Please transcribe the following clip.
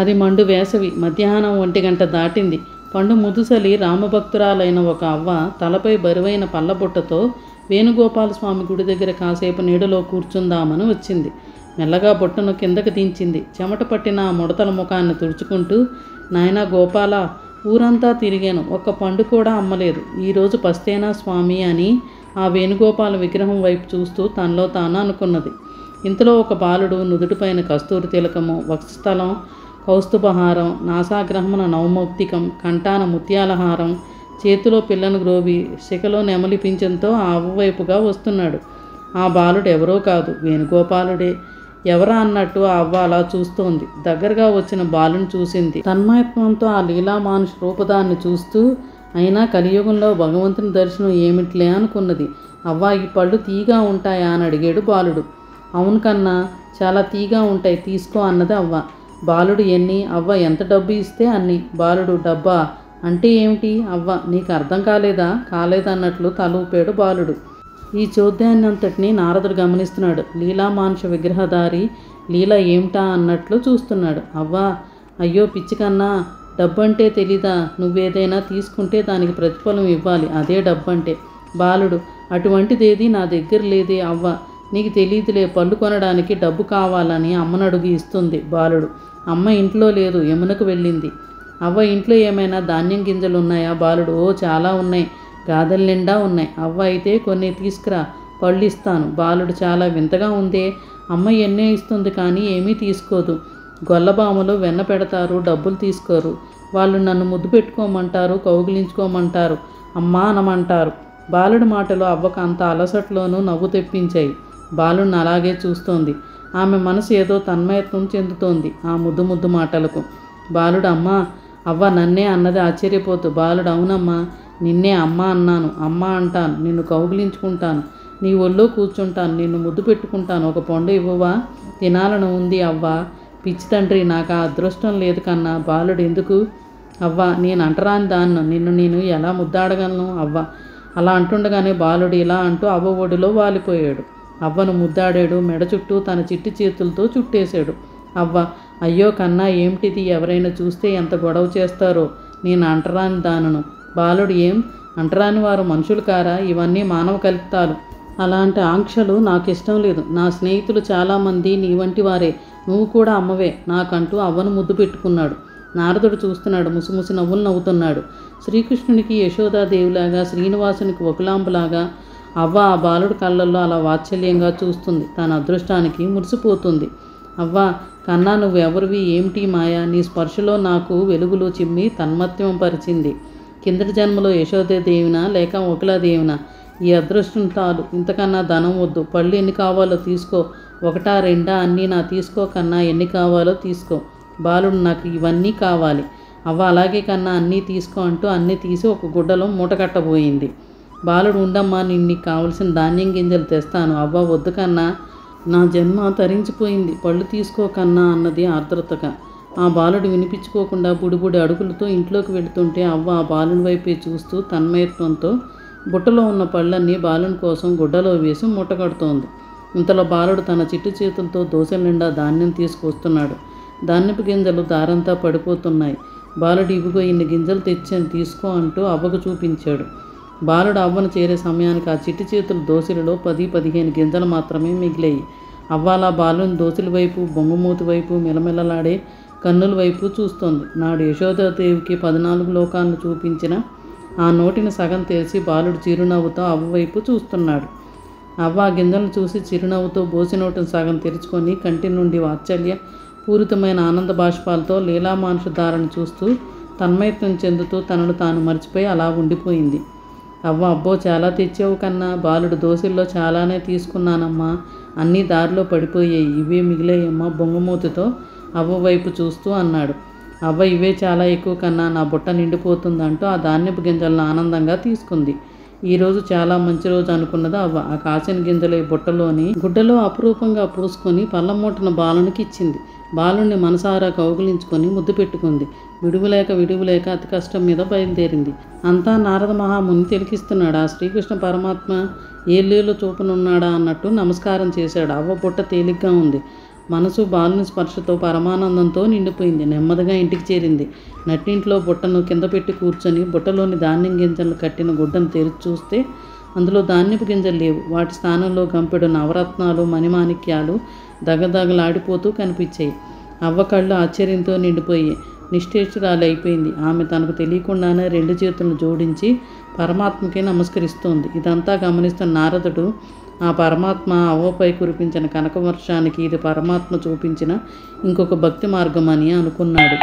అది మండు వేసవి. మధ్యాహ్నం 1 గంట దాటింది. పండు ముదుసలి రామభక్తురాలైన ఒక అవ్వ తలపై బరువైన పళ్ళబుట్టతో వేణుగోపాలస్వామి గుడి దగ్గర కాసేపు నీడలో కూర్చుందామని వచ్చింది. మెల్లగా బుట్టను కిందకి దించింది. చెమట పట్టిన ఆ ముడతల ముఖాన్ని తుడుచుకుంటూ, నాయనా గోపాల, ఊరంతా తిరిగాను, ఒక్క పండు కూడా అమ్మలేదు. ఈరోజు పస్తేనా స్వామి అని ఆ వేణుగోపాల విగ్రహం వైపు చూస్తూ తనలో తాను అనుకున్నది. ఇంతలో ఒక బాలుడు నుదుటిపైన కస్తూరి తిలకము, వక్షస్థలం కౌస్తుభహారం, నాసాగ్రహమున నవమౌక్తికం, కంఠాన ముత్యాలహారం, చేతిలో పిల్లను గ్రోవి, శిఖలో నెమలి పింఛంతో ఆ అవ్వవైపుగా వస్తున్నాడు. ఆ బాలుడు ఎవరో కాదు, వేణుగోపాలుడే. ఎవరా అన్నట్టు ఆ అవ్వ అలా చూస్తోంది. దగ్గరగా వచ్చిన బాలుని చూసింది. తన్మయత్వంతో ఆ లీలామానుష రూపదాన్ని చూస్తూ, అయినా కలియుగంలో భగవంతుని దర్శనం ఏమిట్లే అనుకున్నది. అవ్వ, ఈ పళ్ళు తీగా ఉంటాయా అని అడిగాడు బాలుడు. అవును కన్నా, చాలా తీగా ఉంటాయి, తీసుకో అన్నది అవ్వ. బాలుడు ఎన్ని? అవ్వ, ఎంత డబ్బు ఇస్తే అన్ని. బాలుడు, డబ్బా అంటే ఏమిటి? అవ్వ, నీకు అర్థం కాలేదన్నట్లు తల ఊపాడు బాలుడు. ఈ చోద్యాన్నంతటినీ నారదుడు గమనిస్తున్నాడు. లీలామానుష విగ్రహధారి లీల ఏమిటా అన్నట్లు చూస్తున్నాడు. అవ్వా, అయ్యో పిచ్చికన్నా, డబ్బంటే తెలీదా? నువ్వేదైనా తీసుకుంటే దానికి ప్రతిఫలం ఇవ్వాలి, అదే డబ్బంటే. బాలుడు, అటువంటిదేది నా దగ్గర లేదే అవ్వ. నీకు తెలీదులే, పళ్ళు కొనడానికి డబ్బు కావాలని అమ్మనడుగు ఇస్తుంది. బాలుడు, అమ్మ ఇంట్లో లేదు, యమునకు వెళ్ళింది. అవ్వ, ఇంట్లో ఏమైనా ధాన్యం గింజలు ఉన్నాయా? బాలుడు, ఓ చాలా ఉన్నాయి, గాదెల నిండా ఉన్నాయి. అవ్వ, అయితే కొన్ని తీసుకురా, పళ్ళు ఇస్తాను. బాలుడు, చాలా వింతగా ఉందే, అమ్మ ఎన్నో ఇస్తుంది కానీ ఏమీ తీసుకోదు. గొల్లబామలు వెన్న పెడతారు, డబ్బులు తీసుకోరు. వాళ్ళు నన్ను ముద్దు పెట్టుకోమంటారు, కౌగిలించుకోమంటారు, అమ్మా అనమంటారు. బాలుడి మాటలు అవ్వకు అంత అలసట్లోనూ నవ్వు తెప్పించాయి. బాలుడిని అలాగే చూస్తోంది. ఆమె మనసు ఏదో తన్మయత్వం చెందుతోంది ఆ ముద్దు ముద్దు మాటలకు. బాలుడు, అమ్మా, అవ్వ నన్నే అన్నది ఆశ్చర్యపోతూ. బాలుడు, అవునమ్మా, నిన్నే అమ్మ అన్నాను. అమ్మ అంటాను, నిన్ను కౌగిలించుకుంటాను, నీ ఒళ్ళో కూర్చుంటాను, నిన్ను ముద్దు పెట్టుకుంటాను. ఒక పండు ఇవ్వవా? తినాలని ఉంది అవ్వ. పిచ్చి తండ్రి, నాకు ఆ అదృష్టం లేదు కన్నా. బాలుడు, ఎందుకు? అవ్వ, నేను అంటరాని దాన్ని, నిన్ను నేను ఎలా ముద్దాడగలను? అవ్వ అలా అంటుండగానే బాలుడు ఇలా అంటూ అవ్వ ఒడిలో వాలిపోయాడు. అవ్వను ముద్దాడాడు. మెడ చుట్టూ తన చిట్టి చేతులతో చుట్టేశాడు. అవ్వ, అయ్యో కన్నా, ఏమిటిది? ఎవరైనా చూస్తే ఎంత గొడవ చేస్తారో. నేను అంటరాని దానను. బాలుడు, ఏం అంటరాని వారు మనుషులు కారా? ఇవన్నీ మానవ కల్పితాలు. అలాంటి ఆంక్షలు నాకు ఇష్టం లేదు. నా స్నేహితులు చాలామంది నీ వంటి వారే. నువ్వు కూడా అమ్మవే నాకంటూ అవ్వను ముద్దు పెట్టుకున్నాడు. నారదుడు చూస్తున్నాడు. ముసిముసి నవ్వులు నవ్వుతున్నాడు. శ్రీకృష్ణునికి యశోదాదేవిలాగా, శ్రీనివాసునికి వకులాంబలాగా అవ్వ ఆ బాలుడు కళ్ళల్లో అలా వాత్సల్యంగా చూస్తుంది. తన అదృష్టానికి మురిసిపోతుంది. అవ్వ, కన్నా, నువ్వెవరివి? ఏమిటి మాయ? నీ స్పర్శలో నాకు వెలుగులు చిమ్మి తన్మత్యం పరిచింది. కిందటి జన్మలో యశోదాదేవినా లేక వకులాదేవినా? ఈ అదృష్టం తాలు, ఇంతకన్నా ధనం వద్దు. పళ్ళు ఎన్ని కావాలో తీసుకో, 1 2 అన్నీ నా తీసుకో కన్నా, ఎన్ని కావాలో తీసుకో. బాలుడు, నాకు ఇవన్నీ కావాలి. అవ్వ, అలాగే కన్నా, అన్నీ తీసుకో అంటూ అన్నీ తీసి ఒక గుడ్డలో మూట కట్టబోయింది. బాలుడు, ఉండమ్మా, నీకు కావలసిన ధాన్యం గింజలు తెస్తాను. అవ్వ, వద్దు కన్నా, నా జన్మ తరించిపోయింది, పళ్ళు తీసుకో కన్నా అన్నది ఆర్ద్రతగా. ఆ బాలుడు వినిపించుకోకుండా బుడిబుడి అడుగులతో ఇంట్లోకి వెళుతుంటే అవ్వ ఆ బాలుని వైపే చూస్తూ తన్మయత్వంతో బుట్టలో ఉన్న పళ్ళన్నీ బాలుని కోసం గుడ్డలో వేసి మూటకడుతోంది. ఇంతలో బాలుడు తన చిట్టు చేతులతో దోశల నిండా ధాన్యం తీసుకొస్తున్నాడు. ధాన్యపు గింజలు దారంతా పడిపోతున్నాయి. బాలుడు, ఇవిగో ఇన్ని గింజలు తెచ్చాను, తీసుకో అంటూ అవ్వకు చూపించాడు. బాలుడు అవ్వను చేరే సమయానికి ఆ చిట్టి చేతుల దోశలలో 10-15 గింజలు మాత్రమే మిగిలాయి. అవ్వ అలా బాలుని దోశల వైపు, బొంగుమూతి వైపు, మిలమిలలాడే కన్నుల వైపు చూస్తోంది. నాడు యశోదాదేవికి 14 లోకాలను చూపించిన ఆ నోటిని సగం తెరిచి బాలుడు చిరునవ్వుతో అవ్వ వైపు చూస్తున్నాడు. అవ్వ ఆ గింజలను చూసి చిరునవ్వుతో బోసి నోటిని సగం తెరుచుకొని కంటి నుండి వాత్సల్య పూరితమైన ఆనంద బాష్పాలతో లీలామానుష ధారణ చూస్తూ తన్మయత్వం చెందుతూ తనను తాను మర్చిపోయి అలా ఉండిపోయింది. అవ్వ, అబ్బో, చాలా తెచ్చావు కన్నా. బాలుడు, దోశల్లో చాలానే తీసుకున్నానమ్మా, అన్నీ దారిలో పడిపోయాయి, ఇవే మిగిలాయమ్మా బొంగమూతితో అవ్వ వైపు చూస్తూ అన్నాడు. అవ్వ, ఇవే చాలా ఎక్కువ కన్నా, నా బుట్ట నిండిపోతుందంటూ ఆ ధాన్యపు గింజలను ఆనందంగా తీసుకుంది. ఈరోజు చాలా మంచి రోజు అనుకున్నది అవ్వ. ఆ కాసిన గింజల బుట్టలోని గుడ్డలో అపురూపంగా పూసుకొని పళ్ళమూటన బాలునికి ఇచ్చింది. బాలుని మనసారా కౌగిలించుకొని ముద్దు పెట్టుకుంది. విడువులేక అతి కష్టం మీద బయలుదేరింది. అంతా నారద మహాముని తిలకిస్తున్నాడు. ఆ శ్రీకృష్ణ పరమాత్మ ఏళ్ళేళ్ళు చూపనున్నాడా అన్నట్టు నమస్కారం చేశాడు. అవ్వ బుట్ట తేలిగ్గా ఉంది. మనసు బాలుని స్పర్శతో పరమానందంతో నిండిపోయింది. నెమ్మదిగా ఇంటికి చేరింది. నట్టింట్లో బుట్టను కింద పెట్టి కూర్చొని బుట్టలోని ధాన్యం గింజలు కట్టిన గుడ్డను తెరిచి చూస్తే అందులో ధాన్యపు గింజలు లేవు. వాటి స్థానంలో గంపెడు నవరత్నాలు మణిమాణిక్యాలు దగదగలాడిపోతూ కనిపించాయి. అవ్వ కళ్ళు ఆశ్చర్యంతో నిండిపోయి నిశ్చేష్టురాలైపోయింది. ఆమె తనకు తెలియకుండానే 2 చేతులను జోడించి పరమాత్మకి నమస్కరిస్తోంది. ఇదంతా గమనిస్తున్న నారదుడు ఆ పరమాత్మ అవ్వపై కురిపించిన కనకవర్షానికి ఇది పరమాత్మ చూపించిన ఇంకొక భక్తి మార్గం అని అనుకున్నాడు.